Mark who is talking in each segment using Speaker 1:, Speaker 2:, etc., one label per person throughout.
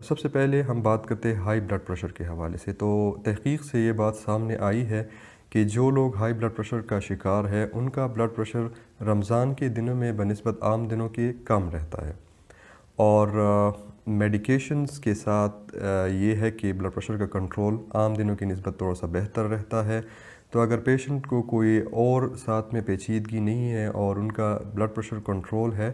Speaker 1: سب سے پہلے ہم بات کرتے ہیں ہائی بلڈ پریشر کے حوالے سے۔ تو تحقیق سے یہ بات سامنے آئی ہے کہ جو لوگ ہائی بلڈ پریشر کا شکار ہے ان کا بلڈ پریشر رمضان کے دنوں میں بنسبت عام دنوں کے کم رہتا ہے، اور میڈیکیشنز کے ساتھ یہ ہے کہ بلڈ پریشر کا کنٹرول عام دنوں کی نسبت تھوڑا سا بہتر رہتا ہے۔ تو اگر پیشنٹ کو کوئی اور ساتھ میں پیچیدگی نہیں ہے اور ان کا بلڈ پریشر کنٹرول ہے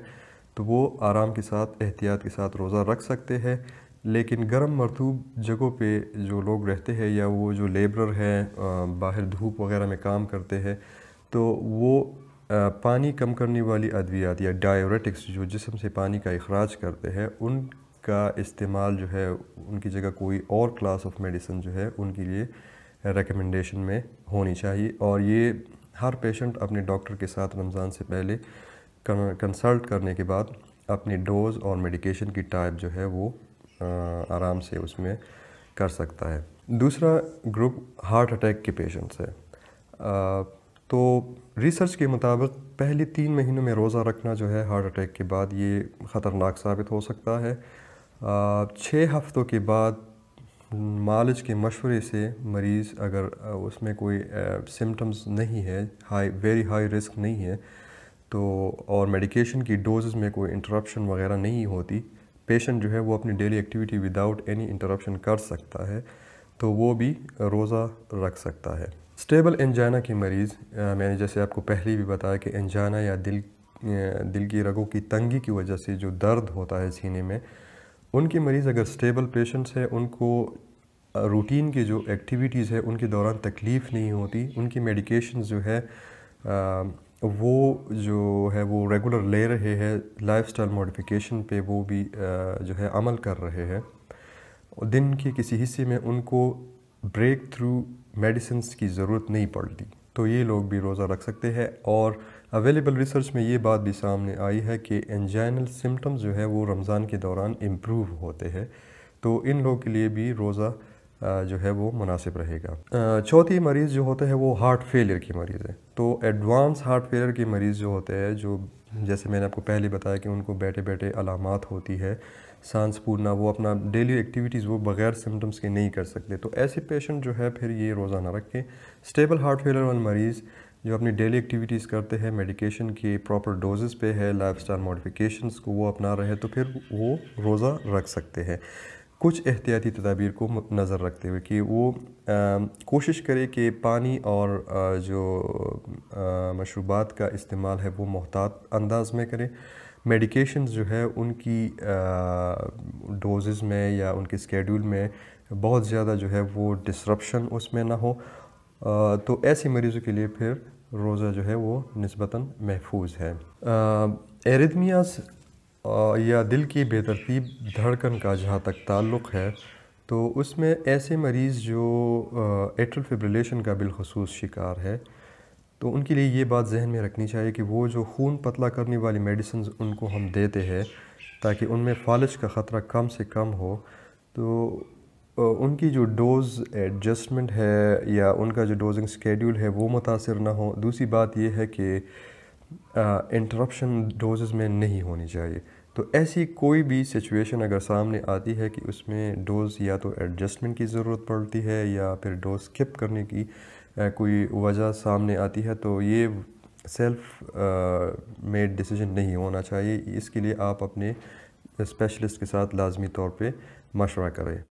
Speaker 1: تو وہ آرام کے ساتھ احتیاط کے ساتھ روزہ رکھ سکتے ہیں۔ لیکن گرم مرطوب جگہوں پہ جو لوگ رہتے ہیں یا وہ جو لیبرر ہیں باہر دھوپ وغیرہ میں کام کرتے ہیں تو وہ پانی کم کرنے والی ادویات یا ڈائیوریٹکس جو جسم سے پانی کا اخراج کرتے ہیں ان کا استعمال جو ہے ان کی جگہ کوئی اور کلاس آف میڈیسن جو ہے ان کے لیے ریکمنڈیشن میں ہونی چاہیے، اور یہ ہر پیشنٹ اپنے ڈاکٹر کے ساتھ رمضان سے پہلے کنسلٹ کرنے کے بعد اپنی ڈوز اور میڈیکیشن کی ٹائپ جو ہے وہ آرام سے اس میں کر سکتا ہے۔ دوسرا گروپ ہارٹ اٹیک کے پیشنٹس ہے۔ تو ریسرچ کے مطابق پہلے 3 مہینوں میں روزہ رکھنا جو ہے ہارٹ اٹیک کے بعد یہ خطرناک ثابت ہو سکتا ہے۔ 6 ہفتوں کے بعد معالج کے مشورے سے مریض اگر اس میں کوئی سمٹمز نہیں ہے، ویری ہائی رسک نہیں ہے تو اور میڈیکیشن کی ڈوزز میں کوئی انٹرپشن وغیرہ نہیں ہوتی، پیشنٹ جو ہے وہ اپنی daily activity without any interruption کر سکتا ہے تو وہ بھی روزہ رکھ سکتا ہے۔ اسٹیبل انجائنا کے مریض، میں نے جیسے آپ کو پہلے بھی بتایا کہ انجائنا یا دل کی رگوں کی تنگی کی وجہ سے جو درد ہوتا ہے سینے میں، ان کے مریض اگر اسٹیبل پیشنٹس ہیں ان کو روٹین کی جو ایکٹیویٹیز ہے ان کے دوران تکلیف نہیں ہوتی، ان کی میڈیکیشنز جو ہے وہ جو ہے وہ ریگولر لے رہے ہیں، لائف سٹائل موڈیفیکیشن پہ وہ بھی جو ہے عمل کر رہے ہیں، دن کے کسی حصے میں ان کو بریک تھرو میڈیسنز کی ضرورت نہیں پڑتی تو یہ لوگ بھی روزہ رکھ سکتے ہیں۔ اور اویلیبل ریسرچ میں یہ بات بھی سامنے آئی ہے کہ انجائنل سمٹمز جو ہے وہ رمضان کے دوران امپروو ہوتے ہیں، تو ان لوگوں کے لیے بھی روزہ جو ہے وہ مناسب رہے گا۔ چوتھی مریض جو ہوتے ہیں وہ ہارٹ فیلئر کے مریض ہیں۔ تو ایڈوانس ہارٹ فیلئر کے مریض جو ہوتے ہیں، جو جیسے میں نے آپ کو پہلے بتایا کہ ان کو بیٹھے بیٹھے علامات ہوتی ہے، سانس پھولنا، وہ اپنا ڈیلی ایکٹیویٹیز وہ بغیر سمٹمز کے نہیں کر سکتے، تو ایسے پیشنٹ جو ہے پھر یہ روزہ نہ رکھیں۔ اسٹیبل ہارٹ فیلئر والے مریض جو اپنی ڈیلی ایکٹیویٹیز کرتے ہیں، میڈیکیشن کی پراپر ڈوزز پہ ہے، لائف سٹائل موڈیفیکیشنز کو وہ اپنا رہے تو پھر وہ روزہ رکھ سکتے ہیں، کچھ احتیاطی تدابیر کو نظر رکھتے ہوئے کہ وہ کوشش کرے کہ پانی اور جو مشروبات کا استعمال ہے وہ محتاط انداز میں کرے، میڈیکیشنز جو ہے ان کی ڈوزز میں یا ان کے اسکیڈول میں بہت زیادہ جو ہے وہ ڈسرپشن اس میں نہ ہو، تو ایسے مریضوں کے لیے پھر روزہ جو ہے وہ نسبتاً محفوظ ہے۔ ایریتھمیاز یا دل کی بے ترتیب دھڑکن کا جہاں تک تعلق ہے تو اس میں ایسے مریض جو ایٹرل فبریلیشن کا بالخصوص شکار ہے تو ان کے لیے یہ بات ذہن میں رکھنی چاہیے کہ وہ جو خون پتلا کرنے والی میڈیسنز ان کو ہم دیتے ہیں تاکہ ان میں فالج کا خطرہ کم سے کم ہو، تو ان کی جو ڈوز ایڈجسٹمنٹ ہے یا ان کا جو ڈوزنگ سکیڈول ہے وہ متاثر نہ ہو۔ دوسری بات یہ ہے کہ انٹرپشن ڈوزز میں نہیں ہونی چاہیے، تو ایسی کوئی بھی سچویشن اگر سامنے آتی ہے کہ اس میں ڈوز یا تو ایڈجسٹمنٹ کی ضرورت پڑتی ہے یا پھر ڈوز اسکپ کرنے کی کوئی وجہ سامنے آتی ہے تو یہ سیلف میڈ ڈیسیجن نہیں ہونا چاہیے، اس کے لیے آپ اپنے اسپیشلسٹ کے ساتھ لازمی طور پہ مشورہ کریں۔